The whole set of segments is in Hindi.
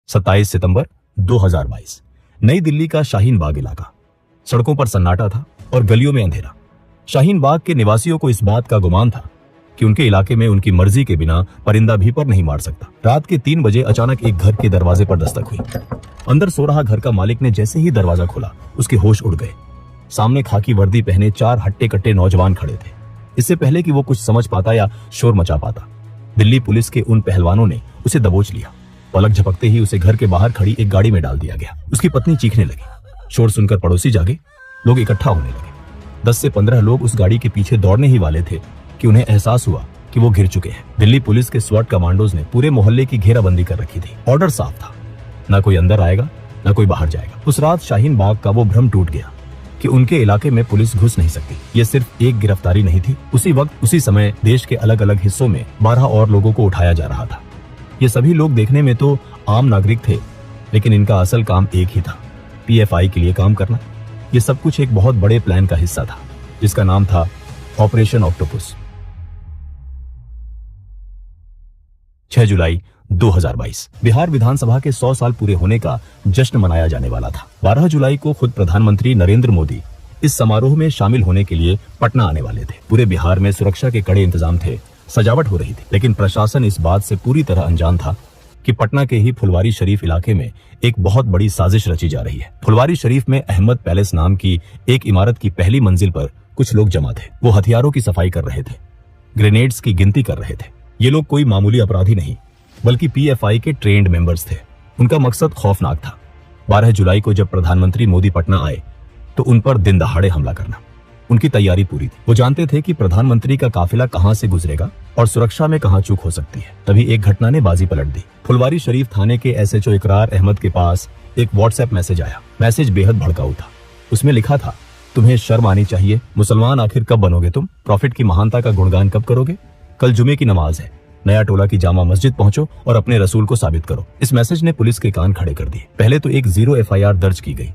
27 सितंबर 2022। नई दिल्ली का शाहीन बाग इलाका। सड़कों पर सन्नाटा था और गलियों में अंधेरा। शाहीन बाग के निवासियों को इस बात का गुमान था कि उनके इलाके में उनकी मर्जी के बिना परिंदा भी पर नहीं मार सकता। रात के 3 बजे अचानक एक घर के दरवाजे पर दस्तक हुई। अंदर सो रहा घर का मालिक ने जैसे ही दरवाजा खोला, उसके होश उड़ गए। सामने खाकी वर्दी पहने 4 हट्टे कट्टे नौजवान खड़े थे। इससे पहले कि वो कुछ समझ पाता या शोर मचा पाता, दिल्ली पुलिस के उन पहलवानों ने उसे दबोच लिया। पलक झपकते ही उसे घर के बाहर खड़ी एक गाड़ी में डाल दिया गया। उसकी पत्नी चीखने लगी। शोर सुनकर पड़ोसी जागे। लोग इकट्ठा होने लगे। 10 से 15 लोग उस गाड़ी के पीछे दौड़ने ही वाले थे कि उन्हें एहसास हुआ कि वो घिर चुके हैं। दिल्ली पुलिस के स्वॉट कमांडोज ने पूरे मोहल्ले की घेराबंदी कर रखी थी। ऑर्डर साफ था, ना कोई अंदर आएगा ना कोई बाहर जाएगा। उस रात शाहीन बाग का वो भ्रम टूट गया कि उनके इलाके में पुलिस घुस नहीं सकती। ये सिर्फ एक गिरफ्तारी नहीं थी। उसी वक्त उसी समय देश के अलग अलग हिस्सों में 12 और लोगों को उठाया जा रहा था। ये सभी लोग देखने में तो आम नागरिक थे, लेकिन इनका असल काम एक ही था, पीएफआई के लिए काम करना। ये सब कुछ एक बहुत बड़े प्लान का हिस्सा था, जिसका नाम था ऑपरेशन ऑक्टोपस। 6 जुलाई 2022 बिहार विधानसभा के 100 साल पूरे होने का जश्न मनाया जाने वाला था। 12 जुलाई को खुद प्रधानमंत्री नरेंद्र मोदी इस समारोह में शामिल होने के लिए पटना आने वाले थे। पूरे बिहार में सुरक्षा के कड़े इंतजाम थे, सजावट हो रही थी, लेकिन प्रशासन इस बात से पूरी तरह अनजान था कि पटना के ही फुलवारी शरीफ इलाके में एक बहुत बड़ी साजिश रची जा रही है। फुलवारी शरीफ में अहमद पैलेस नाम की एक इमारत की पहली मंजिल पर कुछ लोग जमा थे। वो हथियारों की सफाई कर रहे थे, ग्रेनेड्स की गिनती कर रहे थे। ये लोग कोई मामूली अपराधी नहीं, बल्कि पीएफआई के ट्रेंड मेंबर्स थे। उनका मकसद खौफनाक था। 12 जुलाई को जब प्रधानमंत्री मोदी पटना आए तो उन पर दिन दहाड़े हमला करना। उनकी तैयारी पूरी थी। वो जानते थे कि प्रधानमंत्री का काफिला कहां से गुजरेगा और सुरक्षा में कहां चूक हो सकती है। तभी एक घटना ने बाजी पलट दी। फुलवारी शरीफ थाने के एसएचओ इकरार अहमद के पास एक व्हाट्सएप मैसेज आया। मैसेज बेहद भड़काऊ था। उसमें लिखा था, तुम्हें शर्म आनी चाहिए, मुसलमान आखिर कब बनोगे तुम? प्रॉफिट की महानता का गुणगान कब करोगे? कल जुमे की नमाज है, नया टोला की जामा मस्जिद पहुंचो और अपने रसूल को साबित करो। इस मैसेज ने पुलिस के कान खड़े कर दिए। पहले तो एक 0 एफआईआर दर्ज की गई,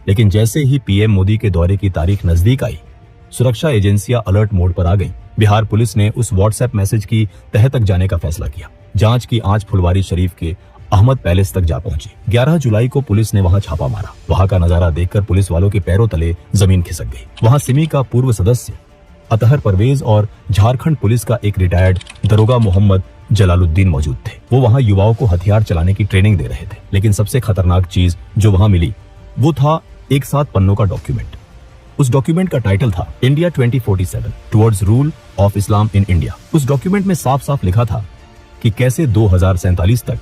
लेकिन जैसे ही पीएम मोदी के दौरे की तारीख नजदीक आई, सुरक्षा एजेंसियां अलर्ट मोड पर आ गईं। बिहार पुलिस ने उस व्हाट्सएप मैसेज की तह तक जाने का फैसला किया। जांच की आंच फुलवारी शरीफ के अहमद पैलेस तक जा पहुंची। 11 जुलाई को पुलिस ने वहां छापा मारा। वहां का नजारा देखकर पुलिस वालों के पैरों तले जमीन खिसक गई। वहां सिमी का पूर्व सदस्य अतहर परवेज और झारखंड पुलिस का एक रिटायर्ड दरोगा मोहम्मद जलालुद्दीन मौजूद थे। वो वहां युवाओं को हथियार चलाने की ट्रेनिंग दे रहे थे। लेकिन सबसे खतरनाक चीज जो वहां मिली वो था एक 7 पन्नों का डॉक्यूमेंट। उस डॉक्यूमेंट का टाइटल था India 2047 towards rule of Islam in India. उस डॉक्यूमेंट में साफ साफ लिखा था कि कैसे 2047 तक,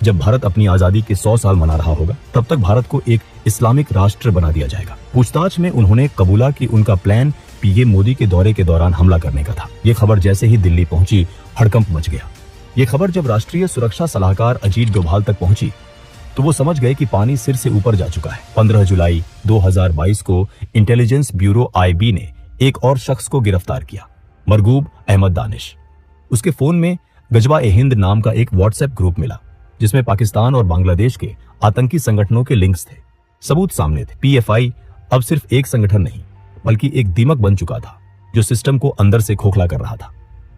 जब भारत अपनी आजादी के 100 साल मना रहा होगा, तब तक भारत को एक इस्लामिक राष्ट्र बना दिया जाएगा। पूछताछ में उन्होंने कबूला कि उनका प्लान पीएम मोदी के दौरे के दौरान हमला करने का था। ये खबर जैसे ही दिल्ली पहुंची, हड़कंप मच गया। ये खबर जब राष्ट्रीय सुरक्षा सलाहकार अजीत डोभाल तक पहुंची तो वो समझ गए कि पानी सिर से ऊपर जा चुका है। 15 जुलाई 2022 को इंटेलिजेंस ब्यूरो आईबी ने एक और शख्स को गिरफ्तार किया, मरगूब अहमद दानिश। उसके फोन में गजवा-ए-हिंद नाम का एक व्हाट्सएप ग्रुप मिला, जिसमें पाकिस्तान और बांग्लादेश के आतंकी संगठनों के लिंक्स थे। सबूत सामने थे। पीएफआई अब सिर्फ एक संगठन नहीं, बल्कि एक दीमक बन चुका था जो सिस्टम को अंदर से खोखला कर रहा था।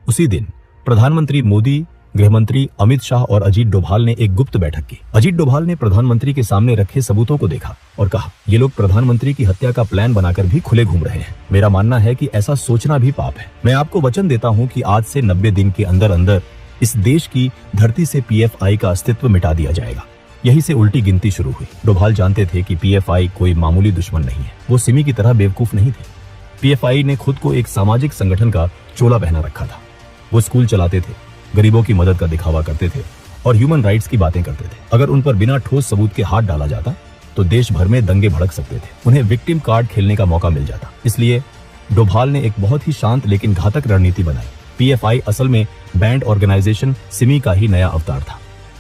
उसी दिन प्रधानमंत्री मोदी, गृहमंत्री अमित शाह और अजीत डोभाल ने एक गुप्त बैठक की। अजीत डोभाल ने प्रधानमंत्री के सामने रखे सबूतों को देखा और कहा, ये लोग प्रधानमंत्री की हत्या का प्लान बनाकर भी खुले घूम रहे हैं। मेरा मानना है कि ऐसा सोचना भी पाप है। मैं आपको वचन देता हूं कि आज से 90 दिन के अंदर अंदर इस देश की धरती से पीएफआई का अस्तित्व मिटा दिया जाएगा। यहीं से उल्टी गिनती शुरू हुई। डोभाल जानते थे कि पीएफआई कोई मामूली दुश्मन नहीं है। वो सिमी की तरह बेवकूफ नहीं थे। पीएफआई ने खुद को एक सामाजिक संगठन का चोला पहना रखा था। वो स्कूल चलाते थे, गरीबों की मदद का दिखावा करते थे और ह्यूमन राइट्स की बातें करते थे। अगर उन पर बिना ठोस सबूत के हाथ डाला जाता तो देश भर में दंगे भड़क सकते थे। उन्हें विक्टिम कार्ड खेलने का मौका मिल जाता। इसलिए डोभाल ने एक बहुत ही शांत लेकिन घातक रणनीति बनाई। पीएफआई असल में बैंड ऑर्गेनाइजेशन सिमी का ही नया अवतार था।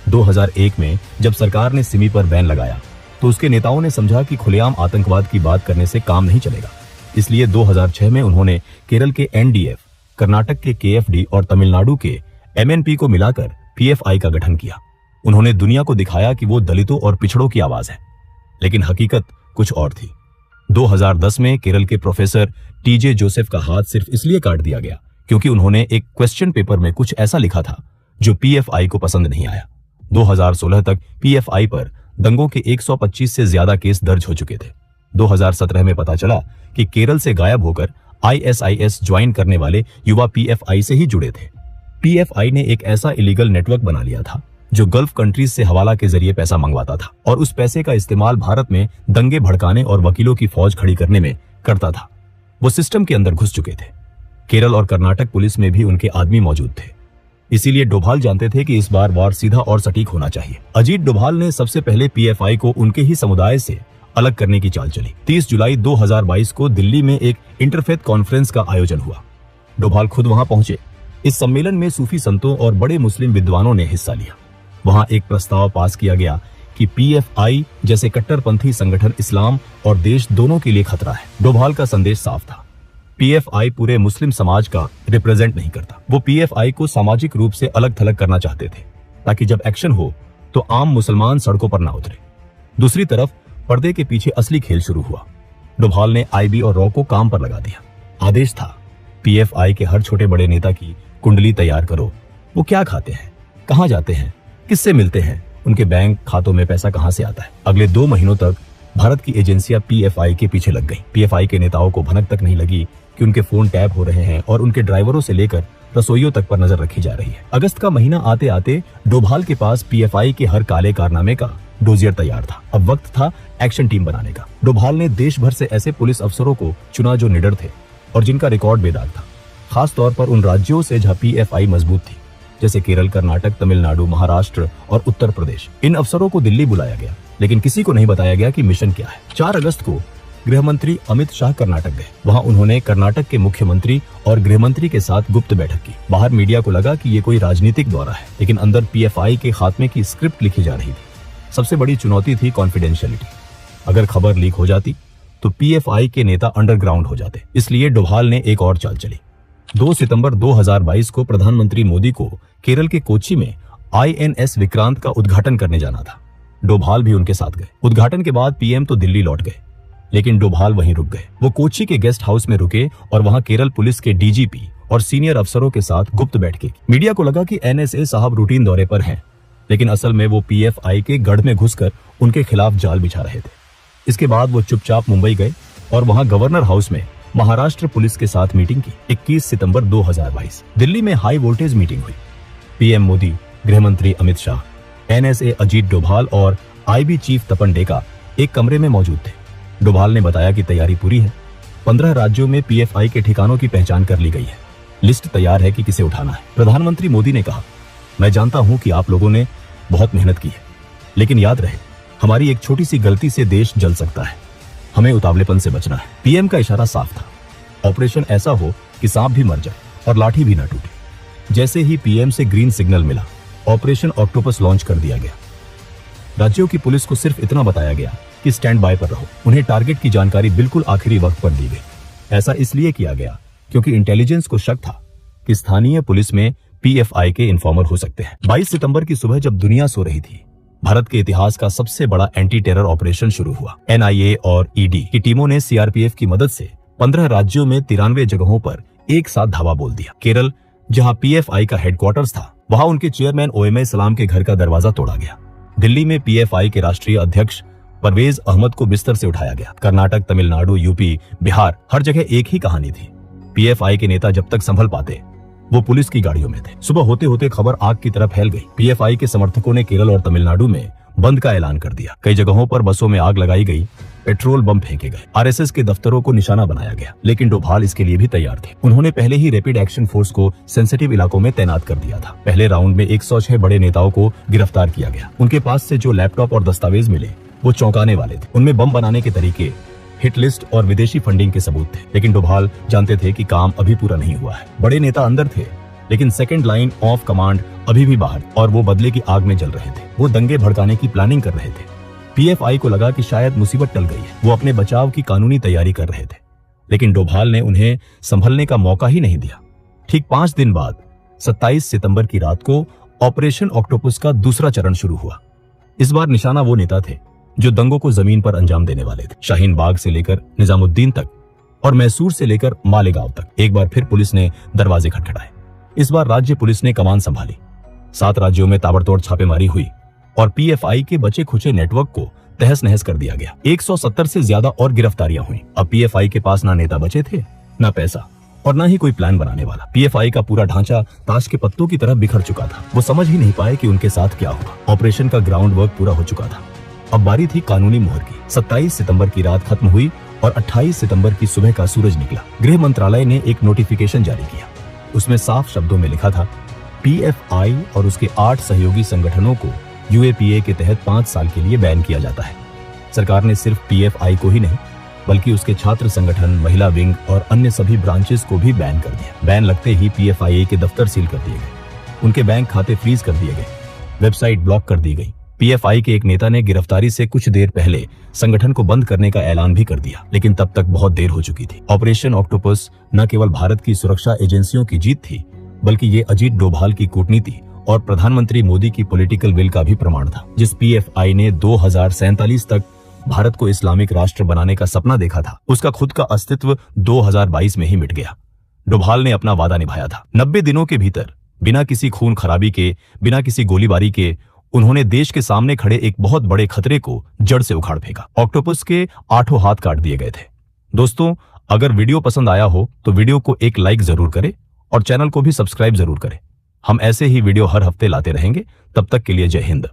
2001 में जब सरकार ने सिमी पर बैन लगाया तो उसके नेताओं ने समझा कि खुलेआम आतंकवाद की बात करने से काम नहीं चलेगा। इसलिए 2006 में उन्होंने केरल के एनडीएफ, कर्नाटक के केएफडी और तमिलनाडु के एमएनपी को मिलाकर पीएफआई का गठन किया। उन्होंने दुनिया को दिखाया कि वो दलितों और पिछड़ों की आवाज है, लेकिन हकीकत कुछ और थी। 2010 में केरल के प्रोफेसर टीजे जोसेफ का हाथ सिर्फ इसलिए काट दिया गया क्योंकि उन्होंने एक क्वेश्चन पेपर में कुछ ऐसा लिखा था जो पीएफआई को पसंद नहीं आया। 2016 तक पीएफआई पर दंगों के 125 से ज्यादा केस दर्ज हो चुके थे। 2017 में पता चला कि केरल से गायब होकर आईएसआईएस ज्वाइन करने वाले युवा पीएफआई से ही जुड़े थे। पीएफआई ने एक ऐसा इलीगल नेटवर्क बना लिया था जो गल्फ कंट्रीज से हवाला के जरिए पैसा मंगवाता था और उस पैसे का इस्तेमाल भारत में दंगे भड़काने और वकीलों की फौज खड़ी करने में करता था। वो सिस्टम के अंदर घुस चुके थे। केरल और कर्नाटक पुलिस में भी उनके आदमी मौजूद थे। इसीलिए डोभाल जानते थे कि इस बार वार सीधा और सटीक होना चाहिए। अजीत डोभाल ने सबसे पहले पीएफआई को उनके ही समुदाय से अलग करने की चाल चली। 30 जुलाई 2022 को दिल्ली में एक इंटरफेथ कॉन्फ्रेंस का आयोजन हुआ। डोभाल खुद वहां पहुंचे। इस सम्मेलन में सूफी संतों और बड़े मुस्लिम विद्वानों ने हिस्सा लिया। वहां एक प्रस्ताव पास किया गया कि पीएफआई जैसे कट्टरपंथी संगठन इस्लाम और देश दोनों के लिए खतरा है। डोभाल का संदेश साफ था, पीएफआई पूरे मुस्लिम समाज का रिप्रेजेंट नहीं करता। वो पीएफआई को सामाजिक रूप से अलग थलग करना चाहते थे ताकि जब एक्शन हो तो आम मुसलमान सड़कों पर ना उतरे। दूसरी तरफ पर्दे के पीछे असली खेल शुरू हुआ। डोभाल ने आईबी और रॉ को काम पर लगा दिया। आदेश था, पीएफआई के हर छोटे बड़े नेता की कुंडली तैयार करो। वो क्या खाते हैं, कहां जाते हैं, किससे मिलते हैं, उनके बैंक खातों में पैसा कहां से आता है। अगले 2 महीनों तक भारत की एजेंसियां पीएफआई के पीछे लग गईं। पीएफआई के नेताओं को भनक तक नहीं लगी कि उनके फोन टैप हो रहे हैं और उनके ड्राइवरों से लेकर रसोइयों तक पर नजर रखी जा रही है। अगस्त का महीना आते आते डोभाल के पास पीएफआई के हर काले कारनामे का डोजियर तैयार था। अब वक्त था एक्शन टीम बनाने का। डोभाल ने देश भर से ऐसे पुलिस अफसरों को चुना जो निडर थे और जिनका रिकॉर्ड बेदाग था। खास तौर पर उन राज्यों से जहां पीएफआई मजबूत थी, जैसे केरल, कर्नाटक, तमिलनाडु, महाराष्ट्र और उत्तर प्रदेश। इन अफसरों को दिल्ली बुलाया गया, लेकिन किसी को नहीं बताया गया कि मिशन क्या है। 4 अगस्त को गृह मंत्री अमित शाह कर्नाटक गए। वहां उन्होंने कर्नाटक के मुख्यमंत्री और गृह मंत्री के साथ गुप्त बैठक की। बाहर मीडिया को लगा कि ये कोई राजनीतिक दौरा है, लेकिन अंदर पीएफआई के खात्मे की स्क्रिप्ट लिखी जा रही थी। सबसे बड़ी चुनौती थी कॉन्फिडेंशियलिटी। अगर खबर लीक हो जाती तो पीएफआई के नेता अंडरग्राउंड हो जाते। इसलिए डोभाल ने एक और चाल चली। 2 सितंबर 2022 को प्रधानमंत्री मोदी को केरल के कोच्चि में आईएनएस विक्रांत का उद्घाटन करने जाना था। डोभाल भी उनके साथ गए। उद्घाटन के बाद पीएम तो दिल्ली लौट गए, लेकिन डोभाल वहीं रुक गए। वो कोच्चि के गेस्ट हाउस में रुके और वहां केरल पुलिस के डीजीपी और सीनियर अफसरों के साथ गुप्त बैठकें। मीडिया को लगा कि एनएसए साहब रूटीन दौरे पर हैं, लेकिन असल में वो पीएफआई के गढ़ में घुसकर उनके खिलाफ जाल बिछा रहे थे। इसके बाद वो चुपचाप मुंबई गए और वहां गवर्नर हाउस में महाराष्ट्र पुलिस के साथ मीटिंग की। 21 सितंबर 2022 दिल्ली में हाई वोल्टेज मीटिंग हुई। पीएम मोदी, गृह मंत्री अमित शाह, एनएसए अजीत डोभाल और आईबी चीफ तपन डेका एक कमरे में मौजूद थे। डोभाल ने बताया कि तैयारी पूरी है। 15 राज्यों में पीएफआई के ठिकानों की पहचान कर ली गई है। लिस्ट तैयार है कि किसे उठाना है। प्रधानमंत्री मोदी ने कहा, मैं जानता हूं कि आप लोगों ने बहुत मेहनत की है, लेकिन याद रहे, हमारी एक छोटी सी गलती से देश जल सकता है। हमें उतावलेपन से बचना है। पीएम का इशारा साफ था, ऑपरेशन ऐसा हो कि सांप भी मर जाए और लाठी भी न टूटे। जैसे ही पीएम से ग्रीन सिग्नल मिला, ऑपरेशन ऑक्टोपस लॉन्च कर दिया गया। राज्यों की पुलिस को सिर्फ इतना बताया गया कि स्टैंड बाय पर रहो। उन्हें टारगेट की जानकारी बिल्कुल आखिरी वक्त पर दी गई। ऐसा इसलिए किया गया क्योंकि इंटेलिजेंस को शक था कि स्थानीय पुलिस में पीएफआई के इन्फॉर्मर हो सकते हैं। 22 सितंबर की सुबह जब दुनिया सो रही थी, भारत के इतिहास का सबसे बड़ा एंटी टेरर ऑपरेशन शुरू हुआ। एनआईए और ईडी की टीमों ने सीआरपीएफ की मदद से 15 राज्यों में 93 जगहों पर एक साथ धावा बोल दिया। केरल, जहां पीएफआई का हेडक्वार्टर्स था, वहां उनके चेयरमैन ओएमए सलाम के घर का दरवाजा तोड़ा गया। दिल्ली में पीएफआई के राष्ट्रीय अध्यक्ष परवेज अहमद को बिस्तर से उठाया गया। कर्नाटक, तमिलनाडु, यूपी, बिहार, हर जगह एक ही कहानी थी। पीएफआई के नेता जब तक संभल पाते, वो पुलिस की गाड़ियों में थे। सुबह होते होते खबर आग की तरह फैल गई। पीएफआई के समर्थकों ने केरल और तमिलनाडु में बंद का ऐलान कर दिया। कई जगहों पर बसों में आग लगाई गई, पेट्रोल बम फेंके गए, आरएसएस के दफ्तरों को निशाना बनाया गया। लेकिन डोभाल इसके लिए भी तैयार थे। उन्होंने पहले ही रैपिड एक्शन फोर्स को सेंसिटिव इलाकों में तैनात कर दिया था। पहले राउंड में 106 बड़े नेताओं को गिरफ्तार किया गया। उनके पास से जो लैपटॉप और दस्तावेज मिले वो चौंकाने वाले थे। उनमें बम बनाने के तरीके, हिट लिस्ट और विदेशी फंडिंग के सबूत थे। लेकिन डोभाल जानते थे कि काम अभी पूरा नहीं हुआ है। बड़े नेता अंदर थे, लेकिन सेकंड लाइन ऑफ कमांड अभी भी बाहर, और वो बदले की आग में जल रहे थे। वो दंगे भड़काने की प्लानिंग कर रहे थे। पीएफआई को लगा कि शायद मुसीबत टल गई है। वो अपने बचाव की कानूनी तैयारी कर रहे थे, लेकिन डोभाल ने उन्हें संभलने का मौका ही नहीं दिया। ठीक 5 दिन बाद 27 सितंबर की रात को ऑपरेशन ऑक्टोपस का दूसरा चरण शुरू हुआ। इस बार निशाना वो नेता थे जो दंगों को जमीन पर अंजाम देने वाले थे। शाहीन बाग से लेकर निजामुद्दीन तक और मैसूर से लेकर मालेगांव तक एक बार फिर पुलिस ने दरवाजे खटखटाए। इस बार राज्य पुलिस ने कमान संभाली। 7 राज्यों में ताबड़तोड़ छापेमारी हुई। और पीएफआई के बचे खुचे नेटवर्क को तहस नहस कर दिया गया। 170 से ज्यादा और गिरफ्तारियां हुई। अब पीएफआई के पास ना नेता बचे थे, ना पैसा और ना ही कोई प्लान बनाने वाला। पीएफआई का पूरा ढांचा ताश के पत्तों की तरह बिखर चुका था। वो समझ ही नहीं पाए कि उनके साथ क्या हुआ। ऑपरेशन का ग्राउंड वर्क पूरा हो चुका था। अब बारी थी कानूनी मोहर की। 27 सितंबर की रात खत्म हुई और 28 सितंबर की सुबह का सूरज निकला। गृह मंत्रालय ने एक नोटिफिकेशन जारी किया। उसमें साफ शब्दों में लिखा था, पीएफआई और उसके 8 सहयोगी संगठनों को यूएपीए के तहत 5 साल के लिए बैन किया जाता है। सरकार ने सिर्फ पीएफआई को ही नहीं बल्कि उसके छात्र संगठन, महिला विंग और अन्य सभी ब्रांचेस को भी बैन कर दिया। बैन लगते ही पीएफआई के दफ्तर सील कर दिए गए, उनके बैंक खाते फ्रीज कर दिए गए, वेबसाइट ब्लॉक कर दी गई। पीएफआई के एक नेता ने गिरफ्तारी से कुछ देर पहले संगठन को बंद करने का ऐलान भी कर दिया, लेकिन तब तक बहुत देर हो चुकी थी। ऑपरेशन ऑक्टोपस न केवल भारत की सुरक्षा एजेंसियों की जीत थी, बल्कि ये अजीत डोभाल की कूटनीति और प्रधानमंत्री मोदी की पॉलिटिकल विल का भी प्रमाण था। जिस पीएफआई ने 2047 तक भारत को इस्लामिक राष्ट्र बनाने का सपना देखा था, उसका खुद का अस्तित्व 2022 में ही मिट गया। डोभाल ने अपना वादा निभाया था। 90 दिनों के भीतर बिना किसी खून खराबी के, बिना किसी गोलीबारी के उन्होंने देश के सामने खड़े एक बहुत बड़े खतरे को जड़ से उखाड़ फेंका। ऑक्टोपस के 8 हाथ काट दिए गए थे। दोस्तों, अगर वीडियो पसंद आया हो तो वीडियो को एक लाइक जरूर करें और चैनल को भी सब्सक्राइब जरूर करें। हम ऐसे ही वीडियो हर हफ्ते लाते रहेंगे। तब तक के लिए जय हिंद।